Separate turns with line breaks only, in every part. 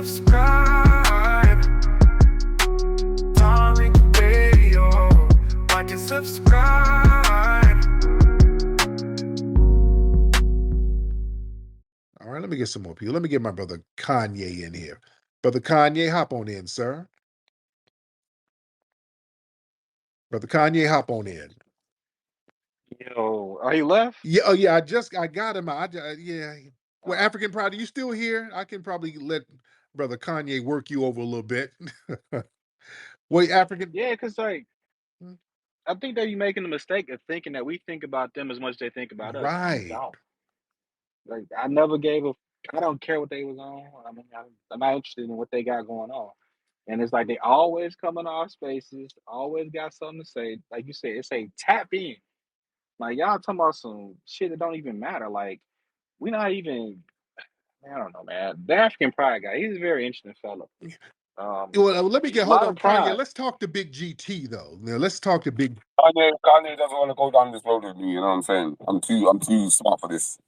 subscribe. Tariq Radio. Watch and subscribe.
All right, let me get some more people. Let me get my brother Kanye in here. Brother Kanye, hop on in, sir. Brother Kanye, hop on in.
Yo, are you left?
Yeah, oh yeah, I got him. Yeah. Well, African Pride, are you still here? I can probably let Brother Kanye work you over a little bit. Wait, African.
Yeah, because like
Hmm?
I think that you're making the mistake of thinking that we think about them as much as they think about us. We
Right.
don't. Like I never gave a. I don't care what they was on. I mean, I'm not interested in what they got going on. And it's like they always come in our spaces, always got something to say. Like you said, it's a tap in. Like y'all talking about some shit that don't even matter. Like we not even. I don't know, man. The African Pride guy, he's a very interesting fellow.
Well, let me
A
get hold
lot
on,
of
Kanye.
pride.
Let's talk to Big GT though. Now, let's talk to Big.
Kanye doesn't want to go down this road with me. You know what I'm saying? I'm too smart for this.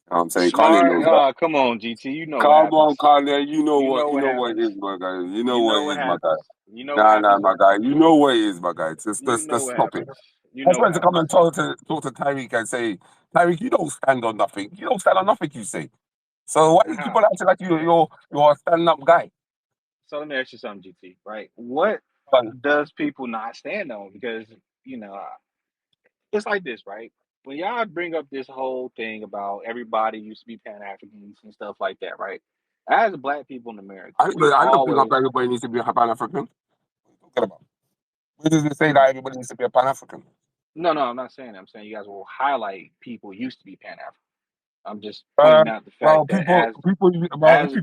You know what I'm saying? Kanye
Smart.
knows that.
Come on, GT. You know what
Come on,
happens.
Kanye. You know
You know what
what it
happens.
is, my guy. You know
You
what
know
it
what
is, my guy.
happens. You know what
Nah,
happens.
my guy. You know what it is, my guy. Just,
You
just,
know
just
what
stop it.
happens. You
I
know
was
what
meant to come
happens.
and talk to Tariq and say, Tariq, you don't stand on nothing. You don't stand on nothing. You say. So why do you keep on
How?
acting like you're a stand up guy?
So let me ask you something, GT. Right? What
But
does people not stand on? Because you know, it's like this, right? When y'all bring up this whole thing about everybody used to be Pan Africans and stuff like that, right? As Black people in America, we
I don't think
always
everybody needs to be a Pan African. What are you talking about? Where does it say that everybody needs to be a Pan African?
no, I'm not saying that. I'm saying you guys will highlight people used to be Pan African. I'm just pointing out the fact
Well,
that
if
as
people used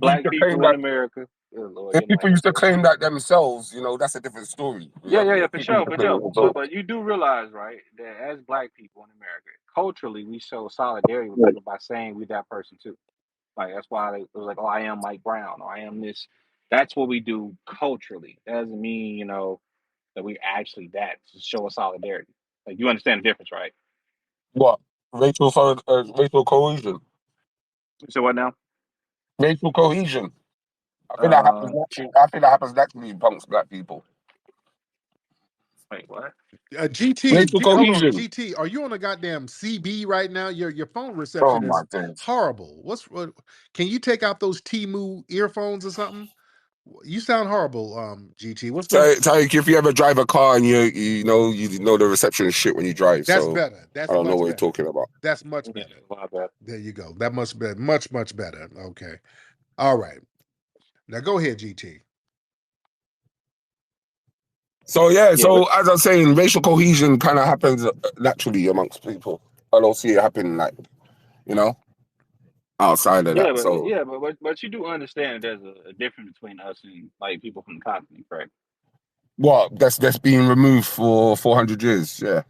Black
to claim
people in
that,
America, good Lord,
if
get my
people used to
headset.
claim that themselves, that's a different story.
Yeah, for
People used
sure,
to
for
claim it
sure.
themselves.
But you do realize, right, that as Black people in America, culturally, we show solidarity with people by saying we that person too. Like that's why it was like, oh, I am Mike Brown, or I am this. That's what we do culturally. That doesn't mean that we actually that to show a solidarity. Like you understand the difference, right?
What racial cohesion?
So what now?
Racial cohesion. I think that happens
Uh,
naturally. I think that happens naturally amongst Black people.
wait, what?
Racial
Hold on,
cohesion.
GT. Are you on a goddamn CB right now? Your phone
Oh
reception
my
is
days.
horrible. Can you take out those Timu earphones or something? You sound horrible, GT. What's going?
Tariq, if you ever drive a car and you know the reception is shit when you drive,
That's
so
better.
I
That's
don't know
much
what you're
better.
talking about.
That's much
Yeah,
better.
my bad.
There you go. That must be much better. Okay. All right. Now go ahead, GT.
So yeah,
Yeah, but
so as I was saying, racial cohesion kind of happens naturally amongst people. I don't see it happening you know, outside of that. So
but you do understand that there's a difference between us and like people from the continent, correct?
what? That's being removed for 400 years. Yeah.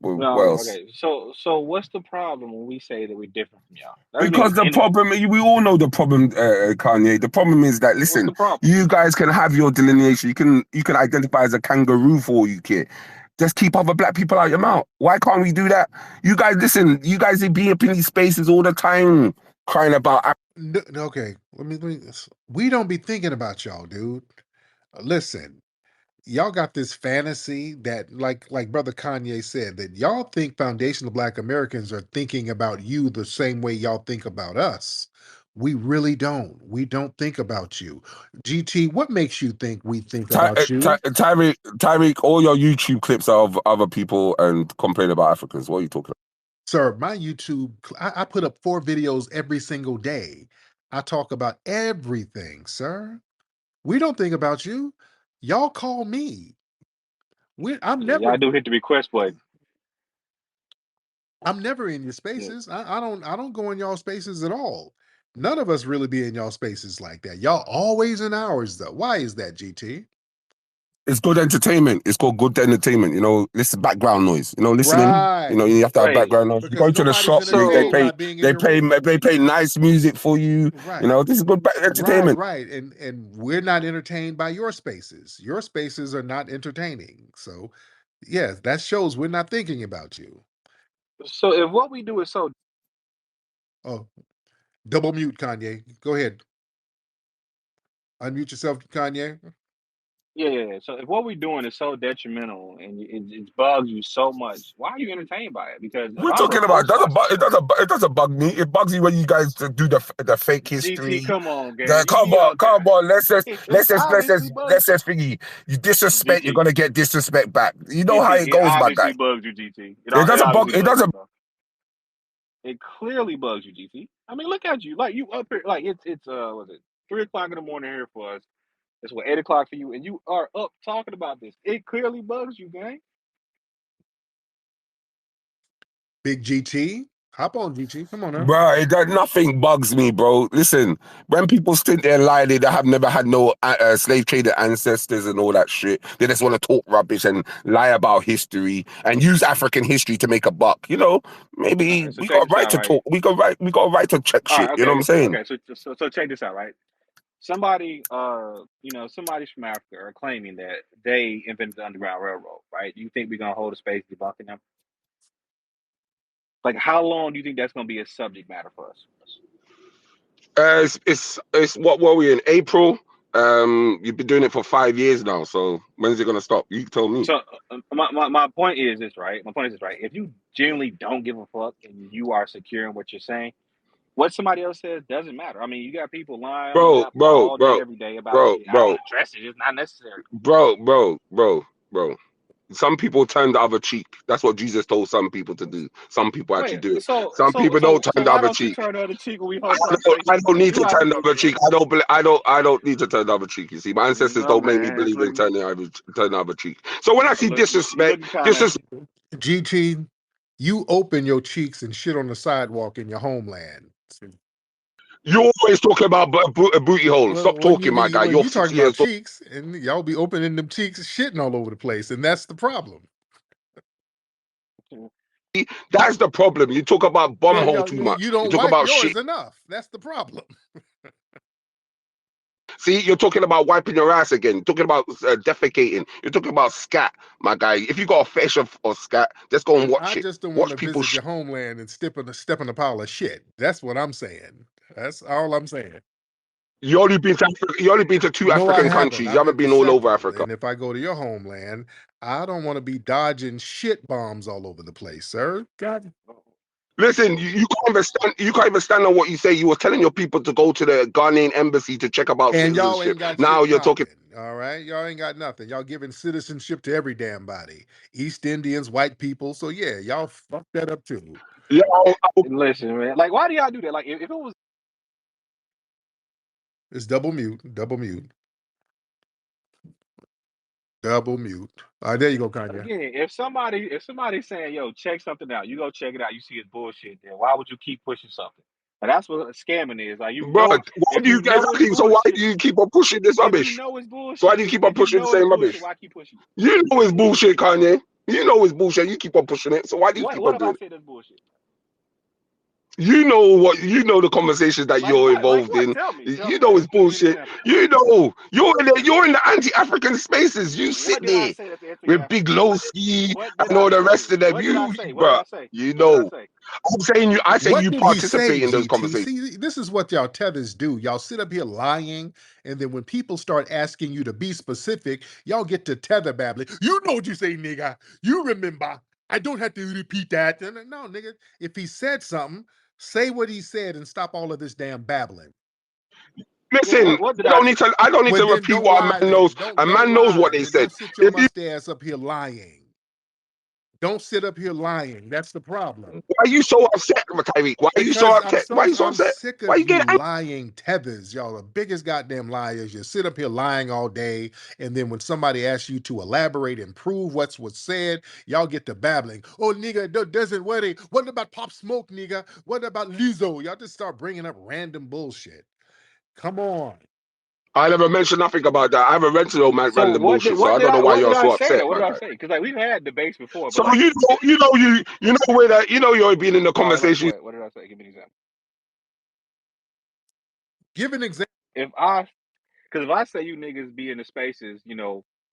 Well,
No,
what else?
okay. So what's the problem when we say that we're different from y'all? That's
Because the problem, we all know the problem, Kanye. The problem is that
what's
listen,
the problem?
you guys can have your delineation. You can identify as a kangaroo for all you care. Just keep other Black people out your mouth. Why can't we do that? You guys, listen. You guys be up in these spaces all the time, crying about.
No, okay. We don't be thinking about y'all, dude. Listen, y'all got this fantasy that like brother Kanye said that y'all think foundational Black Americans are thinking about you the same way y'all think about us. We really don't. We don't think about you. GT, what makes you think we think about you?
Tyreek, all your YouTube clips are of other people and complain about Africans. What are you talking about?
Sir, my YouTube, I put up 4 videos every single day. I talk about everything, sir. We don't think about you. Y'all call me. I'm
Yeah,
never
y'all do hit the request button.
in your
Yeah.
spaces. I don't go in y'all spaces at all. None of us really be in y'all spaces like that. Y'all always in ours though. Why is that, GT?
It's good entertainment. It's called good entertainment. Listen, background noise. Listening.
Right.
You have to have
Wait.
background noise. You
Because
go to the
nobody's
shop, they
entertained
So
play,
by being in
they
your
play,
room.
they play nice music for you.
Right.
This is good
Right,
entertainment.
right. And we're not entertained by your spaces. Your spaces are not entertaining. So yes, that shows we're not thinking about you.
if what we do is so
Oh, double mute, Kanye. Go ahead. Unmute yourself, Kanye.
Yeah. So if what we're doing is so detrimental and it bugs you so much, why are you entertained by it? Because if
We're
I were to
talking about
post about some
it
stuff,
doesn't bug me. It bugs you when you guys do the fake
GT,
history.
come on, gang,
The
you be on.
come on.
It obviously bugs
Let's just thingy. You disrespect, you're
GT.
gonna get disrespect back. You know how
GT,
it
it
goes, my
obviously
guy.
bugs you, GT. It
It doesn't bug.
obviously
It
bugs you,
doesn't.
bro. It clearly bugs you, GT. I mean, look at you. Like you up here, like it's was it 3 o'clock in the morning here for us? It's what 8 o'clock for you, and you are up talking about this. It clearly bugs you, gang.
Big GT. Hop on, GT. Come on now.
Bro, nothing bugs me, bro. Listen, when people sit there and lie, they have never had no slave trader ancestors and all that shit. They just want to talk rubbish and lie about history and use African history to make a buck. You know,
All
maybe
right, so
we
check
got a
this
right
out,
to
right?
talk. We got a right to check
All right,
shit. You know what I'm saying?
So check this out, right? Somebody, somebody's from Africa are claiming that they invented the Underground Railroad, right? Do you think we're gonna hold a space debunking them? Like, how long do you think that's gonna be a subject matter for us?
It's what were we in April? You've been doing it for 5 years now. So when's it gonna stop? You tell me.
So my point is this, right? My point is this, right? If you genuinely don't give a fuck and you are secure in what you're saying, what somebody else says doesn't matter. I mean, you got people lying on the
Bro,
app
bro,
all day,
bro,
every day about
bro,
shit. I
bro,
don't address it. It's not necessary.
bro. Some people turn the other cheek. That's what Jesus told some people to do. Some people actually
Wait,
do it.
so
Some
so
people
so
don't turn
so
the
why
other
don't you
cheek.
turn the other cheek when we
I
host our
don't, I
spaces,
don't
man?
need
You
to
don't have to
turn the
go
other
through
cheek.
that.
I don't need to turn the other cheek. You see, my ancestors
No,
don't make me
man.
believe in turn the other cheek. So when I see
You
disrespect,
looking kind of.
GT, you open your cheeks and shit on the sidewalk in your homeland.
you always talking about a booty hole.
Well,
Stop talking, my guy. You're
you
6
talking about
years old.
cheeks, and y'all be opening them cheeks, shitting all over the place, and that's the problem.
That's the problem. You talk about bum hole too much.
You
You
don't
talk
wipe
about
yours
shit.
enough. That's the problem.
See, you're talking about wiping your ass again. You're talking about defecating. You're talking about scat, my guy. If you got a fetish of scat, just go and
I
watch it.
just don't want
Watch
to
people
visit your homeland and step in a pile of shit. That's what I'm saying. That's all I'm saying.
You only been to 2
No, I
African
haven't.
countries. You
I've
haven't
been to
been all over
several.
Africa.
And if I go to your homeland, I don't want to be dodging shit bombs all over the place, sir. God.
Listen, you can't even stand. You can't even stand on what you say. You were telling your people to go to the Ghanaian embassy to check about
And y'all
citizenship.
ain't got
Now
shit
you're talking.
popping. All right. Y'all ain't got nothing. Y'all giving citizenship to every damn body. East Indians, white people. So yeah, y'all fuck that up too.
Yeah,
Listen, man. Like, why do y'all do that? Like, if it was.
It's double mute. Double mute. Double mute. All right, there you go, Kanye.
Again, if somebody's saying, "Yo, check something out," you go check it out. You see it's bullshit. Then why would you keep pushing something? And that's what scamming is. Like,
bro. Why
if
do you
you
guys?
know it's
So why
bullshit,
do you keep on pushing this
if you
rubbish?
know it's
So why do you
bullshit,
keep on pushing the same rubbish?
why keep pushing it?
You know it's bullshit, Kanye. You know it's bullshit. You keep on pushing it. So why do you keep
What
on
have I
doing it?
said that's bullshit?
You know what? You know the conversations that
Like
you're
what? Like
involved
what?
in.
Tell me.
You know it's
Like, give me an
bullshit.
example.
You know you're in the anti-African spaces. You
What
sit
did I
there
say that's
with
anti-African?
Big Low Ski
What did
and
I
all the
say?
rest of them.
What did I say? What did
Bruh,
I say?
you
What did I
know.
say?
I say
What
you
did he say,
participate in those
GT?
conversations.
See, this is what y'all tethers do. Y'all sit up here lying, and then when people start asking you to be specific, y'all get to tether babbling. You know what you say, nigga. You remember. I don't have to repeat that. No, nigga. If he said something, say what he said and stop all of this damn babbling.
Yeah.
Listen,
What did I say?
I don't need
Well,
to
then
repeat
don't
what a
lie
man
then.
knows. A
Don't
man knows what
lie.
they
Then
said.
don't sit your
If you
mustache up here lying. Don't sit up here lying. That's the problem.
Why are you so upset, Tariq? Why are you so
Because
upset? Why are you so
I'm
upset?
sick
Why
of
you
you
getting angry?
lying tethers. Y'all the biggest goddamn liars. You sit up here lying all day, and then when somebody asks you to elaborate and prove what's said, y'all get to babbling. Oh, nigga, doesn't worry. What about Pop Smoke, nigga? What about Lizzo? Y'all just start bringing up random bullshit. Come on.
I never mentioned nothing about that. I haven't rented no man
So
random bullshit, so I don't know why
what did
you're
I
so
say
upset,
though? What
my
did I
guy.
say? Because like we've had debates before, but
So
like
you know where that you're being in the
all right, like
conversation.
what did I say? Give me an example.
Give an example.
If I say you niggas be in the spaces,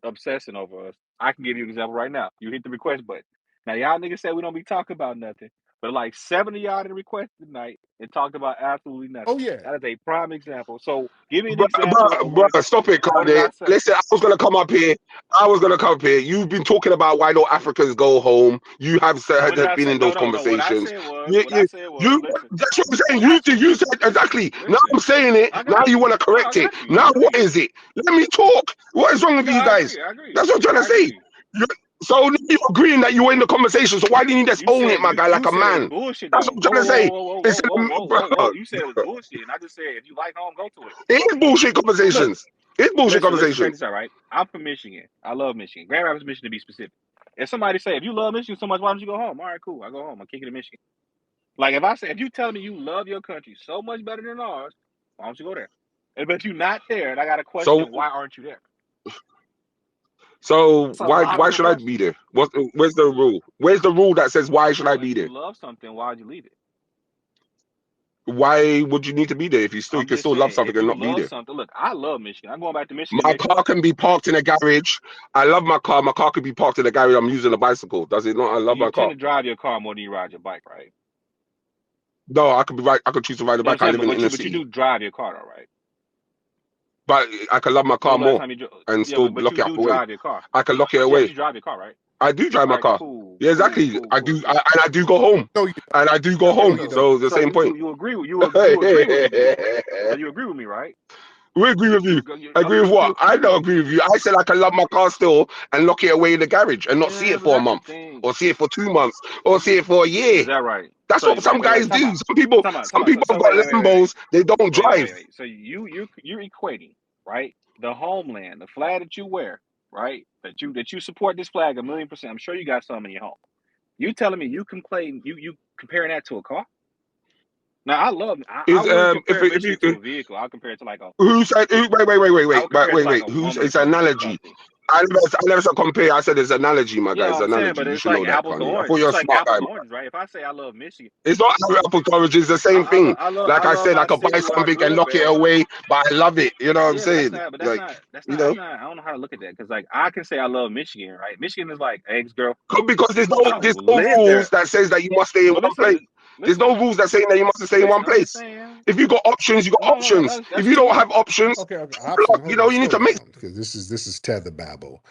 obsessing over us, I can give you an example right now. You hit the request button. Now y'all niggas say we don't be talking about nothing. but like 70 y'all that requested tonight and talked about absolutely nothing.
Oh yeah.
That is a prime example. So give me an
Bro,
example of
bro,
when.
stop it,
What did I
Kanye.
say?
Listen, I was gonna come up here. You've been talking about why don't Africans go home. You have
What did I
been
say?
in those
No. What I
conversations.
said was.
You,
What I
you,
said was.
you.
Listen.
That's what I'm saying.
What I said.
You said exactly. Now
Listen.
I'm saying it.
I
Now
got
you
you.
want to
No, I
correct it.
got you.
Now
I
what
agree.
is it? Let me talk. What is wrong with
No,
you
I
guys?
agree. I agree.
That's what I'm trying
I
to say.
agree.
So you're agreeing that you were in the conversation. So why didn't you just
You
own it,
said
my guy, like
you
a
said it was
man?
bullshit
That's
though.
what I'm trying to say. It's, bro,
You said it was bullshit, and I just said if you like home, go to it.
it is bullshit
Look,
conversations. It's bullshit
listen, check
conversations.
this out, right? I'm from Michigan. I love Michigan. Grand Rapids, Michigan, to be specific. If somebody say if you love Michigan so much, why don't you go home? All right, cool. I go home. I kick it in Michigan. Like if I say if you tell me you love your country so much better than ours, why don't you go there? But you're not there, and I got a
So
question. Why aren't you there?
So
It's a
why
logical
should I be
question.
there? Where's the rule? Where's the rule that says why should I
Well,
be
if you
there?
love something, why'd you leave it?
Why would you need to be there if you
I'm
can
just
still love
saying,
something
if
and
you
not be
love
there?
something, look, I love Michigan. I'm going back to Michigan
My
next
car
month.
can be parked in a garage. I love my car. My car could be parked in a garage. I'm using a bicycle. Does it not? I love
You
my
tend
car.
to drive your car more than you ride your bike, right?
No, I could be right. I could choose to ride a
No, I'm
bike. I
saying,
live in the inner
but you
city,
do drive your car, though, right?
but I can love my
When
car
was the last
more
time you drove?
and
Yeah,
still
but
lock
you
it up
do
away.
drive your car.
I can lock it
Yeah, but
away.
you drive your car, right?
I do drive
All
my
right,
car.
cool,
Yeah,
cool,
exactly.
cool,
I
cool,
do,
cool.
and I do go home,
No, you
and I do go
Okay,
no,
home.
you don't.
So the
so
same point.
you agree you agree with me then? So you agree with me, right?
We agree with you. Agree with
Okay,
what?
you
I
agree with
don't
me.
agree with you. I said I can love my car still and lock it away in the garage and not see
Yeah,
it
but
for a
that's the
month
thing.
or see it for 2 months or see it for a year.
Is that right?
That's
So
what some
wait,
guys
time
do.
out,
Some people
So
have got
wait.
Lambos. They don't drive.
So you're equating, right? The homeland, the flag that you wear, right? That you support this flag 1,000,000%. I'm sure you got some in your home. You telling me you comparing that to a car? Now I
Is
wouldn't compare
if you
Michigan to a vehicle. I'll compare it to like a
who said
I would compare it to like
wait
a
who's
woman
it's an
or
analogy.
something.
I never said compare. I said it's an analogy, my guy.
Yeah,
It's
I'm
an
saying,
analogy.
but
You
it's
should
like
know that,
apples to
Kanye. I
oranges.
thought you're
It's
a
like
smart
apples
guy,
to
man.
oranges, right? If I say I love Michigan,
It's not apple to oranges. It's the same thing.
I
Like I
love
said, I
my
could buy
city where I
something and
grew up
lock it
at.
away, but I love it. You know what I'm
Yeah, but
saying? Like, you know.
that's not. I don't know how to look at that because like I can say I love Michigan, right? Michigan is like ex girlfriend.
Because
I
there's
don't
no
live
rules
there,
that says that you must stay in
but
one place. There's no rules that saying that you must stay in one
listen. I'm just
place.
saying.
If you got options, you got
No,
options. If
that's
you don't
cool.
have options,
Okay. Option.
you
Hold
know,
on.
you need
Slow
to mix.
down, because this is tether babble.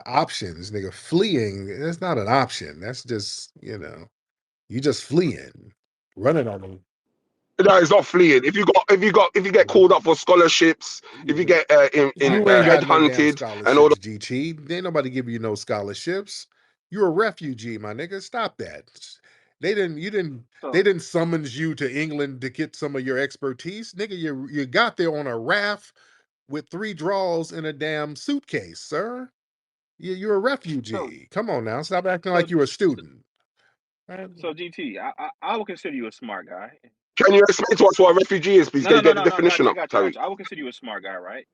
Options, nigga. Fleeing. That's not an option. That's just you just fleeing, running on them.
No, it's not fleeing. If you get called up for scholarships, if you get in
You ain't got no damn
headhunted and all the
scholarships, GT. Ain't nobody giving you no scholarships. You're a refugee, my nigga. Stop that. They
So
didn't summons you to England to get some of your expertise. Nigga, you got there on a raft with 3 drawers in a damn suitcase, sir. You're a
so
refugee. Come on now. Stop acting
so
like you're a student. Right?
so GT, I would consider you a smart guy.
Can you explain to us what a refugee is, please? Can you get the
No.
definition up,
I got
Tariq?
you. I would consider you a smart guy, right?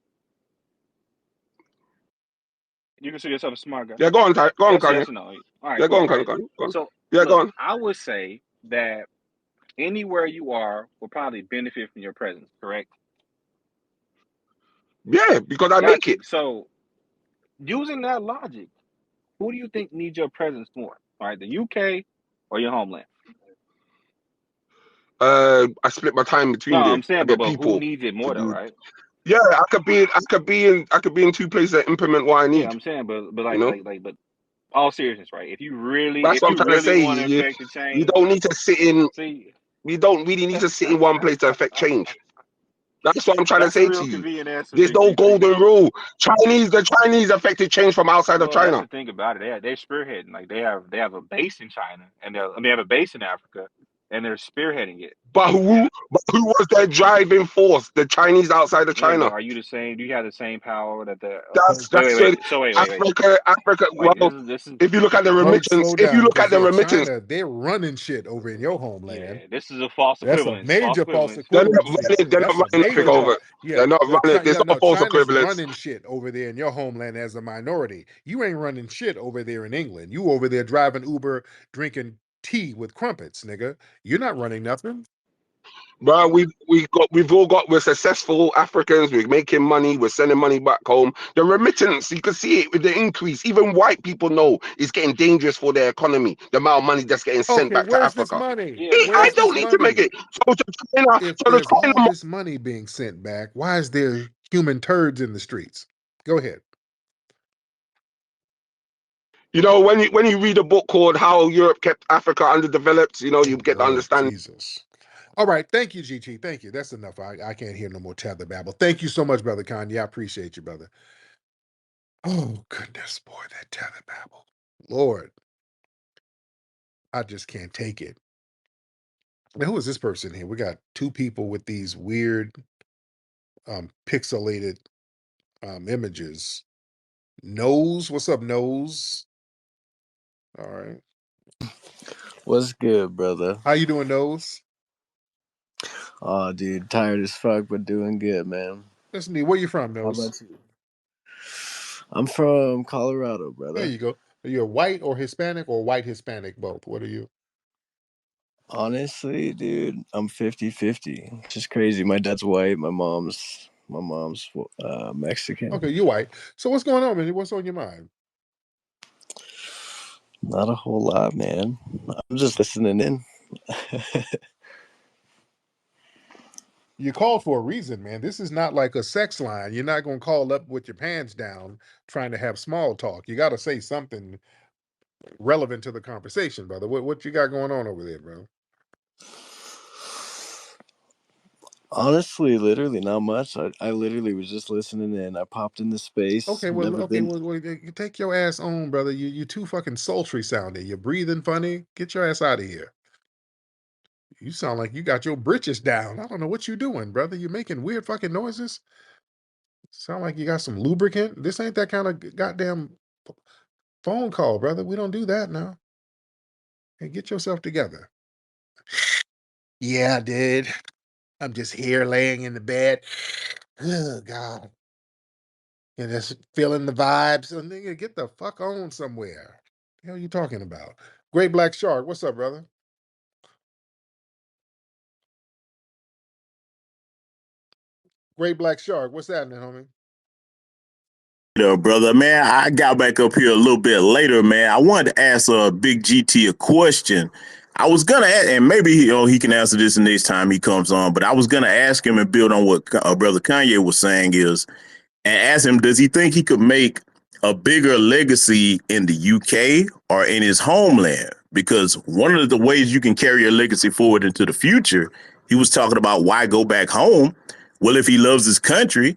You consider yourself a smart guy?
Yeah, go on, Tariq. Go on,
Yes
Kanye.
or no? All right,
Yeah, go
cool,
on, Kanye.
right?
Go on. Go on.
So
Yeah, go
look,
on.
I would say that anywhere you are will probably benefit from your presence, correct?
Yeah, because I
Got
make it.
you. So using that logic, who do you think needs your presence more? All right, the UK or your homeland?
I split my time
No,
between there.
I'm saying,
I get
but who
people
needs it
to
more though,
do.
right?
Yeah, I could be in 2 places that implement what I
Yeah,
need.
I'm saying, but
You know,
but all seriousness, right?
that's
If
what I'm
you
trying to
really
say.
want to affect the
You
change,
don't need to sit in.
see,
You don't really need to sit in one place to affect change. That's what I'm trying to
that's a
say to
real
you.
convenient answer,
There's
Big
no
GT.
golden rule. The Chinese affected change from outside of
Well, that's
China.
the thing about it. They're spearheading. Like they have a base in China, and they have a base in Africa, and they're spearheading it.
But who was their driving force? The Chinese outside of
Yeah, but
China.
are you the same? Do you have the same power that the?
That's what
Wait.
Africa.
Like
Well,
this is
if you look at the remittance,
Slow down, because
they're
China, they're running shit over in your homeland.
yeah. This is a false
That's a
equivalence. False
major false
equivalence.
not
equivalency.
running. They're not
That's a
running nothing
major
over.
false. Yeah,
They're not running. There's no false
China's
equivalence.
running shit over there in your homeland as a minority. You ain't running shit over there in England. You over there driving Uber, drinking tea with crumpets, nigga. You're not running nothing.
Bro, we're successful Africans. We're making money. We're sending money back home. The remittance, you can see it with the increase. Even white people know it's getting dangerous for their economy. The amount of money that's getting sent
Okay,
back to
where's this
Africa.
money?
Yeah, but
I
Where's
that's
this
don't need to make
money?
it. So China,
If
so the
there's all
China,
this money being sent back, why is there human turds in the streets? Go ahead.
you know, when you read a book called How Europe Kept Africa Underdeveloped, you know, you
Oh,
get the
Lord
understanding.
Jesus. All right. Thank you, GT. Thank you. That's enough. I can't hear no more tether babble. Thank you so much, Brother Kanye. I appreciate you, brother. Oh, goodness, boy, that tether babble. Lord, I just can't take it. Now, who is this person here? We got two people with these weird pixelated images. Nose, what's up, Nose? All right.
What's good, brother?
How you doing, Nose?
Oh, dude, tired as fuck, but doing good, man.
That's neat. Where you from,
How
Nose?
about you? I'm from Colorado,
There
brother.
you go. Are you a white or Hispanic or white Hispanic both? What are you?
Honestly, dude, I'm 50-50. It's just crazy. My dad's white, my mom's Mexican.
Okay, you white. So what's going on, man? What's on your mind?
Not a whole lot, man. I'm just listening in.
You called for a reason, man. This is not like a sex line. You're not going to call up with your pants down trying to have small talk. You got to say something relevant to the conversation, brother. What you got going on over there, bro?
Honestly, literally not much. I literally was just listening in. I popped in the space.
Okay,
Never been.
well, you take your ass on, brother. You too fucking sultry sounding. You're breathing funny. Get your ass out of here. You sound like you got your britches down. I don't know what you doing, brother. You're making weird fucking noises. Sound like you got some lubricant. This ain't that kind of goddamn phone call, brother. We don't do that now. Hey, get yourself together. Yeah, I did. I'm just here laying in the bed. Oh, God. And just feeling the vibes. So, nigga, get the fuck on somewhere. The hell you talking about? Great Black Shark, what's up, brother? Great Black Shark, what's happening, homie?
Brother, man, I got back up here a little bit later, man. I wanted to ask Big GT a question. I was gonna ask, and maybe he can answer this the next time he comes on. But I was gonna ask him and build on what Brother Kanye was saying and ask him, does he think he could make a bigger legacy in the UK or in his homeland? Because one of the ways you can carry your legacy forward into the future, he was talking about why go back home. Well, if he loves his country,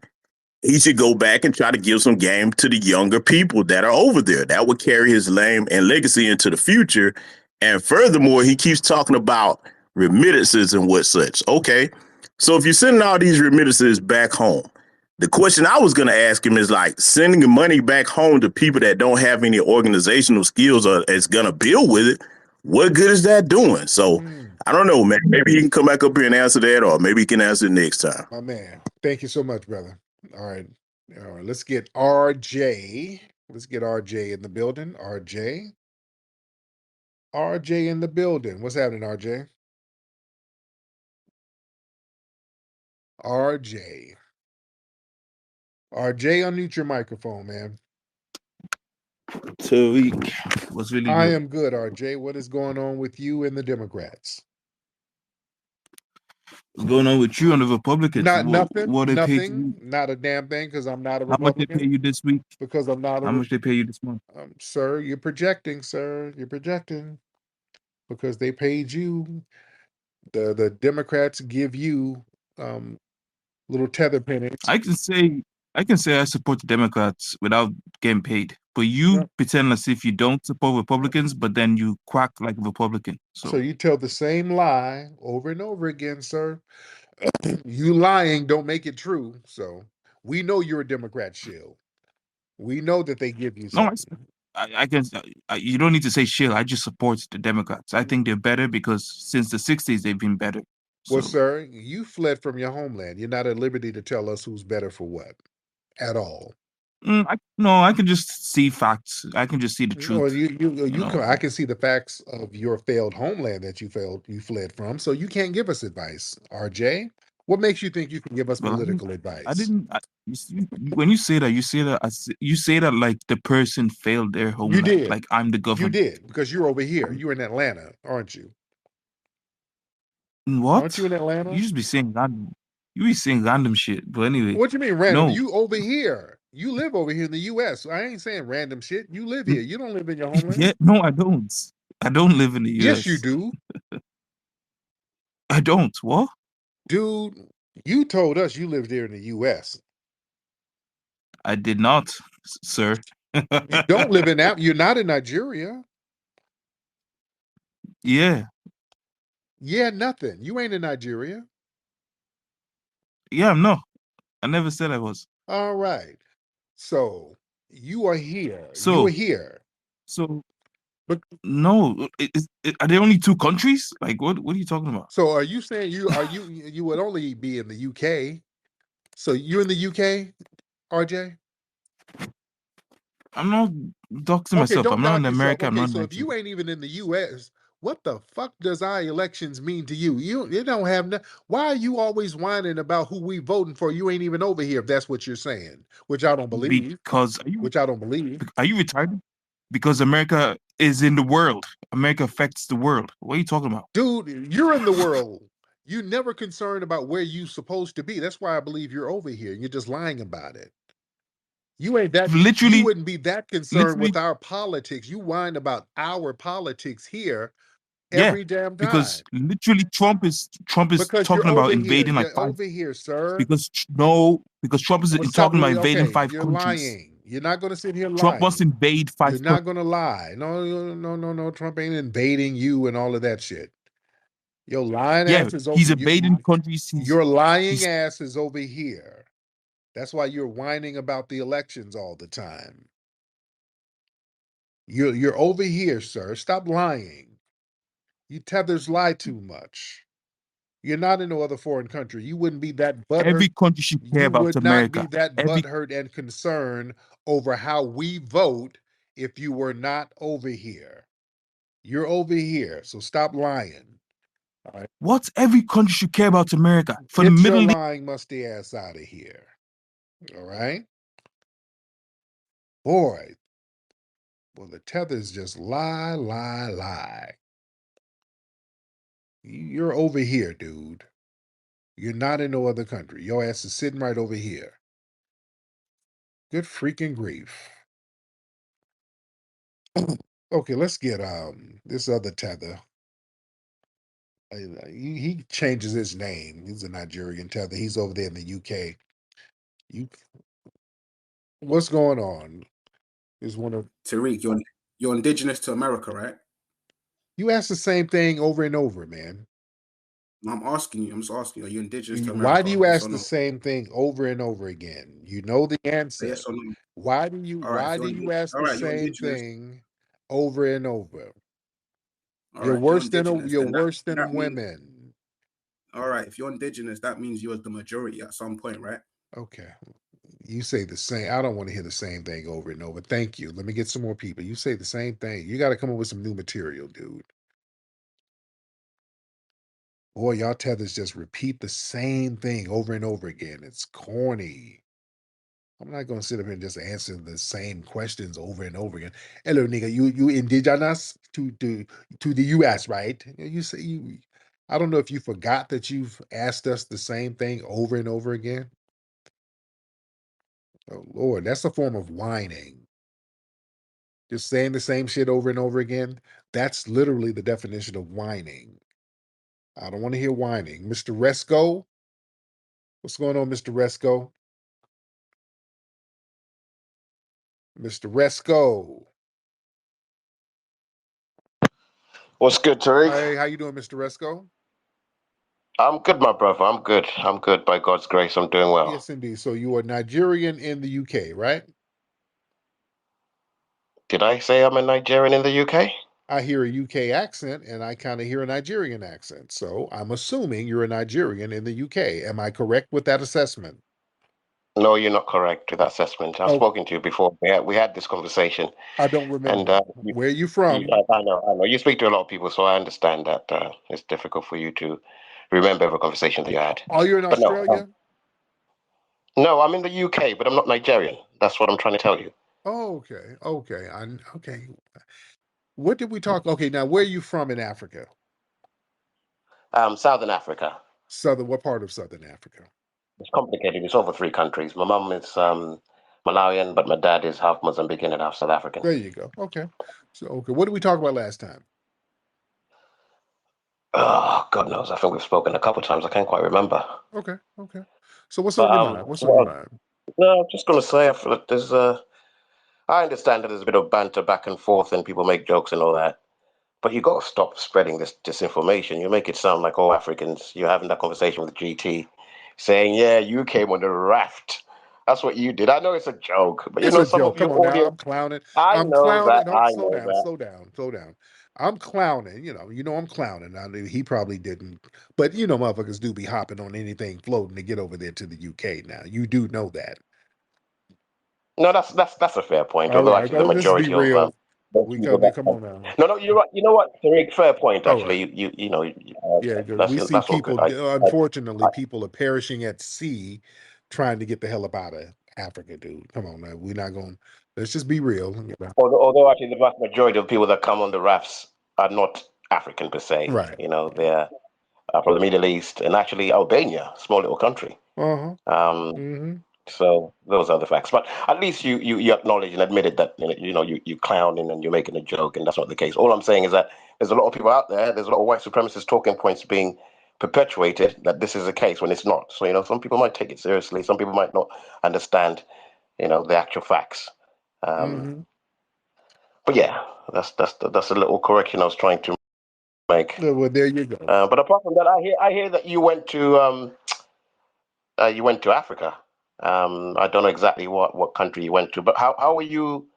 he should go back and try to give some game to the younger people that are over there. That would carry his name and legacy into the future. And furthermore, he keeps talking about remittances and what such. Okay, so if you're sending all these remittances back home, the question I was going to ask him is like sending the money back home to people that don't have any organizational skills or is going to build with it. What good is that doing? So I don't know, man. Maybe he can come back up here and answer that, or maybe he can answer it next time.
My man. Thank you so much, brother. All right. All right. Let's get RJ. Let's get RJ in the building. RJ. RJ in the building. What's happening, RJ? RJ. RJ, unmute your microphone, man.
Tariq, what's really
I
good?
am good, RJ. What is going on with you and the Democrats?
What's going on with you and the Republicans?
Not nothing,
What they paid
nothing,
you?
not a damn thing, because I'm not a
How much they pay
Republican.
you this week?
Because I'm not a
How much they pay you this month?
sir, you're projecting, sir. You're projecting because they paid you. The Democrats give you little tether pennies.
I can say I support the Democrats without getting paid, but
Yeah.
you pretend as if you don't support Republicans, but then you quack like a Republican.
So
So
you tell the same lie over and over again, sir. You lying don't make it true. So we know you're a Democrat shill. We know that they give you
no,
something.
I can. You don't need to say shit. I just support the Democrats. I think they're better because since the '60s they've been better.
Well,
So
sir, you fled from your homeland. You're not at liberty to tell us who's better for what at all.
I can just see facts. I can just see the truth.
Well,
You
I can see the facts of your failed homeland that you fled from. So you can't give us advice, RJ. What makes you think you can give us
Well,
political
I
advice?
didn't. When you say that, you say that like the person failed their
You
homeland.
did.
Like I'm the
You
government.
did because you're over here. You're in Atlanta, aren't you? Aren't
What?
you in
You
Atlanta?
just be saying random. You be saying random shit. But anyway,
What you mean random?
no.
You over here. You live over here in the U.S. I ain't saying random shit. You live here.
Mm,
You don't live in your homeland.
Yeah, no, I don't. I don't live in the
Yes, you
U.S.
do.
I don't. What?
Dude, you told us you lived here in the U.S.
I did not, sir.
You don't live in that. You're not in Nigeria.
Yeah,
Yeah, nothing. You ain't in Nigeria.
yeah. No, I never said I was.
All right. So you are here. You are
So,
here.
so
But
no. Are there only two countries? Like, what are you talking about?
so are you saying you would only be in the UK? So you're in the UK, RJ?
I'm not doxing
Okay,
myself.
don't
I'm not in
dock yourself.
America. I'm
Okay,
not in
so if you
Nigeria.
ain't even in the US, what the fuck does our elections mean to you? You don't have no, why are you always whining about who we voting for? You ain't even over here if that's what you're saying, which I don't believe.
Because
Which I don't believe.
are you retarded? Because America is in the world. America affects the world. What are you talking about?
Dude, you're in the world. You never concerned about where you supposed to be. That's why I believe you're over here. You're just lying about it. You ain't that you
Literally,
wouldn't be that concerned
literally,
with our politics. You whine about our politics here
yeah.
every damn
Because
time.
literally, Trump is
Because you're
talking about
over here.
invading like
You're
five.
over here, sir.
Because Trump is
Well, stop.
talking about invading
Okay,
5
you're
countries.
lying. You're not going to sit here
Trump wants to
lying.
invade
You're
5
not
countries.
going to lie. No. Trump ain't invading you and all of that shit. Your lying
Yeah,
ass is
he's
over.
invading countries.
Your lying
He's
ass is over here. That's why you're whining about the elections all the time. You're over here, sir. Stop lying. You tethers lie too much. You're not in no other foreign country. You wouldn't be that butthurt.
every country should care
You
about
would not be
America.
that
Every
butthurt and concerned over how we vote if you were not over here. You're over here, so stop lying. All right.
what every country should care about America for the
Get your
Middle East.
lying musty ass out of here. All right. Boy, well, the tethers just lie. You're over here, dude. You're not in no other country. Your ass is sitting right over here. Good freaking grief. Okay, let's get this other tether. He changes his name. He's a Nigerian tether. He's over there in the UK. You, what's going on? Is one of
Tariq, you're indigenous to America, right?
you ask the same thing over and over, man.
No, I'm asking you. I'm just asking you. Are you indigenous to
Why do
America?
you
Yes
ask
or
the
no?
same thing over and over again? You know the answer.
Yes or no?
Why do you
All right. If
why
you're
do you ask
all
the
right, you're
same
indigenous.
thing over and over?
All right. If you're indigenous,
You're
then
worse
that
than
means
women.
all right. If you're indigenous, that means you're the majority at some point, right?
Okay. You say the same. I don't want to hear the same thing over and over. Thank you. Let me get some more people. You say the same thing. You got to come up with some new material, dude. Boy, y'all tethers just repeat the same thing over and over again. It's corny. I'm not gonna sit up here and just answer the same questions over and over again. Hello, nigga. You indigenous to the US, right? You say you I don't know if you forgot that you've asked us the same thing over and over again. Oh Lord, that's a form of whining. Just saying the same shit over and over again. That's literally the definition of whining. I don't want to hear whining. Mr. Resco, what's going on, Mr. Resco? Mr. Resco.
What's good, Tariq?
Hey, how you doing, Mr. Resco?
I'm good, my brother. I'm good. I'm good. By God's grace, I'm doing well.
Yes, indeed. So you are Nigerian in the UK, right?
Did I say I'm a Nigerian in the UK?
I hear a UK accent and I kind of hear a Nigerian accent. So I'm assuming you're a Nigerian in the UK. Am I correct with that assessment?
No, you're not correct with that assessment. I've
Oh,
spoken to you before. We had this conversation,
I don't
and
remember. Where are you from?
I know. You speak to a lot of people, so I understand that it's difficult for you to remember every conversation that you had.
Are you in
But no,
Australia?
no, I'm in the UK, but I'm not Nigerian. That's what I'm trying to tell you.
Oh, okay. Okay. Okay. What did we talk? Okay, now where are you from in Africa?
Southern Africa.
What part of Southern Africa?
It's complicated. It's over 3 countries. My mum is Malawian, but my dad is half Mozambican and half South African.
There you go. Okay. So, okay, what did we talk about last time?
Oh, God knows. I think we've spoken a couple of times. I can't quite remember.
Okay. Okay. So what's
But
on your mind? What's on your mind?
no, I'm just going to say I feel that there's I understand that there's a bit of banter back and forth and people make jokes and all that. But you got to stop spreading this disinformation. You make it sound like all Africans. You're having that conversation with GT, saying, "Yeah, you came on the raft. That's what you did." I know it's a joke, but you
It's
know
a
some
joke.
of
Come
your
on now.
audience.
I'm clowning.
I
I'm
know that.
clowning. Oh,
I
slow
know
down.
that.
Slow down. Slow down. I'm clowning. I'm clowning. I mean, he probably didn't, but motherfuckers do be hopping on anything floating to get over there to the UK. Now you do know that.
No, that's a fair point.
All
Although
right.
actually, the
Oh, let's be
majority of
real.
those
We
people
come.
that
Come on now.
no, no, you're right. You know what, Tariq? Fair point.
All right.
Actually, you know,
Yeah, 'cause we see
that's all good.
people. Unfortunately, people are perishing at sea, trying to get the hell up out of Africa, dude. Come on now. We're not going. Let's just be real.
Although actually the vast majority of people that come on the rafts are not African per se.
Right.
You know, they're from the Middle East and actually Albania, small little country.
Uh huh.
Um,
Mm-hmm.
so those are the facts. But at least you acknowledge and admitted that you clowning and you're making a joke, and that's not the case. All I'm saying is that there's a lot of people out there. There's a lot of white supremacist talking points being perpetuated that this is the case when it's not. So some people might take it seriously. Some people might not understand the actual facts. Um,
Mm-hmm.
but yeah, that's a little correction I was trying to make.
Well, there you go.
But apart from that, I hear that you went to Africa. I don't know exactly what country you went to, but how were you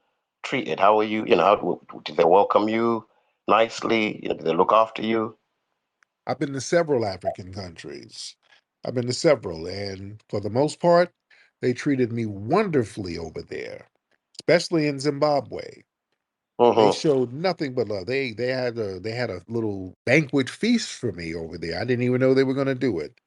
treated? How were you? How did they welcome you nicely? Did they look after you?
I've been to several African countries. I've been to several, and for the most part, they treated me wonderfully over there, especially in Zimbabwe. They
Mm-hmm.
showed nothing but love. They had a little banquet feast for me over there. I didn't even know they were going to do it.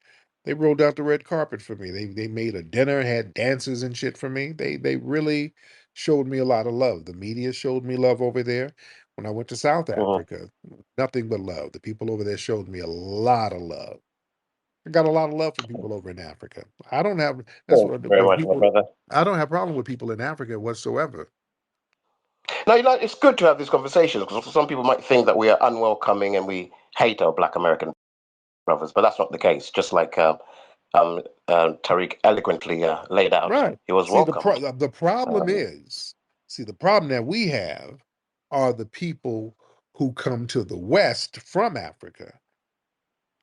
They rolled out the red carpet for me. They made a dinner, had dances and shit for me. They really showed me a lot of love. The media showed me love over there. When I went to South
Mm-hmm.
Africa, nothing but love. The people over there showed me a lot of love. I got a lot of love for people over in Africa. I don't have that's
Thank
what
you very
when
much, my
people
brother.
I don't have problem with people in Africa whatsoever.
Now, it's good to have these conversations because some people might think that we are unwelcoming and we hate our Black American brothers, but that's not the case. Just like Tariq eloquently laid out,
Right.
he was
See,
welcomed.
the problem
Um,
is, see, the problem that we have are the people who come to the West from Africa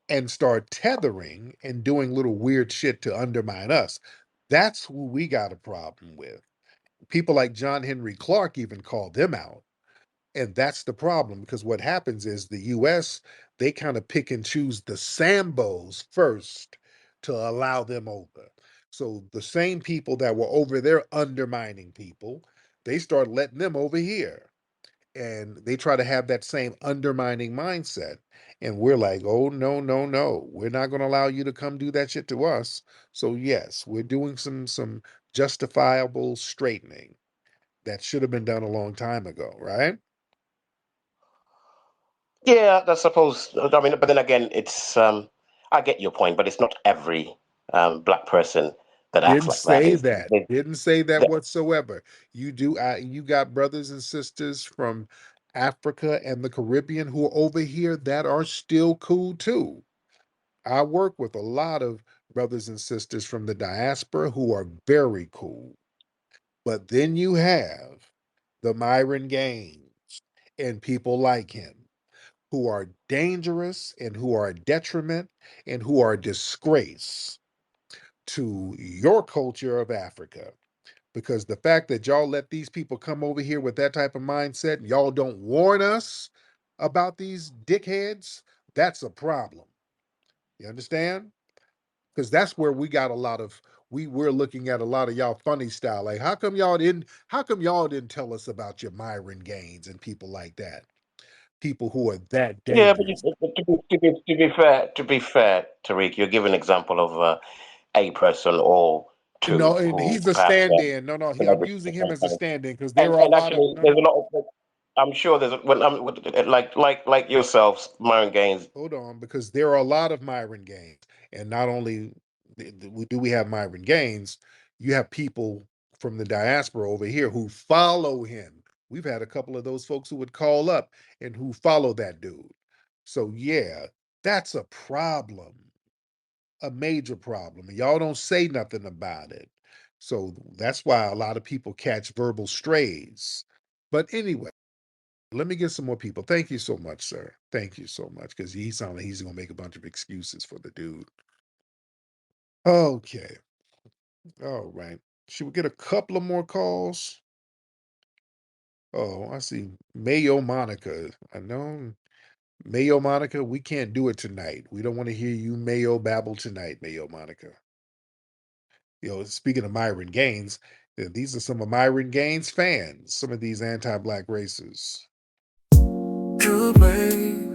and start tethering and doing little weird shit to undermine us. That's who we got a problem with. People like John Henry Clark even called them out. And that's the problem because what happens is the US, they kind of pick and choose the Sambos first to allow them over. So the same people that were over there undermining people, they start letting them over here. And they try to have that same undermining mindset. And we're like, oh, no, no, no. We're not going to allow you to come do that shit to us. So, yes, we're doing some justifiable straightening that should have been done a long time ago, right?
yeah, I suppose. I mean, but then again, it's. I get your point, but it's not every Black person that acts
Didn't
like that.
say
Is
that. Didn't say that whatsoever. You got brothers and sisters from Africa and the Caribbean who are over here that are still cool too. I work with a lot of brothers and sisters from the diaspora who are very cool. But then you have the Myron Gaines and people like him who are dangerous and who are a detriment and who are a disgrace to your culture of Africa. Because the fact that y'all let these people come over here with that type of mindset and y'all don't warn us about these dickheads, that's a problem. You understand? Because that's where we're looking at a lot of y'all funny style. Like, how come y'all didn't tell us about your Myron Gaines and people like that? People who are that
Yeah, but
dangerous.
to be fair, Tariq, you're giving an example of a person or two
No, and
who
he's a
perhaps
stand-in. No, I'm
celebrity
using
or
him as a
something.
stand-in because there are a
And
lot of
actually, there's a lot of. I'm sure there's when I'm like yourselves, Myron Gaines.
hold on, because there are a lot of Myron Gaines, and not only we have Myron Gaines, you have people from the diaspora over here who follow him. We've had a couple of those folks who would call up and who follow that dude. So yeah, that's a problem, a major problem. And y'all don't say nothing about it. So that's why a lot of people catch verbal strays. But anyway, let me get some more people. Thank you so much, sir. Thank you so much. Because he sounds like he's gonna make a bunch of excuses for the dude. Okay. All right. Should we get a couple of more calls? Oh, I see. Mayo Monica. I know. Mayo Monica, we can't do it tonight. We don't want to hear you Mayo babble tonight, Mayo Monica. Speaking of Myron Gaines, these are some of Myron Gaines' fans, some of these anti-black racists.
Good way.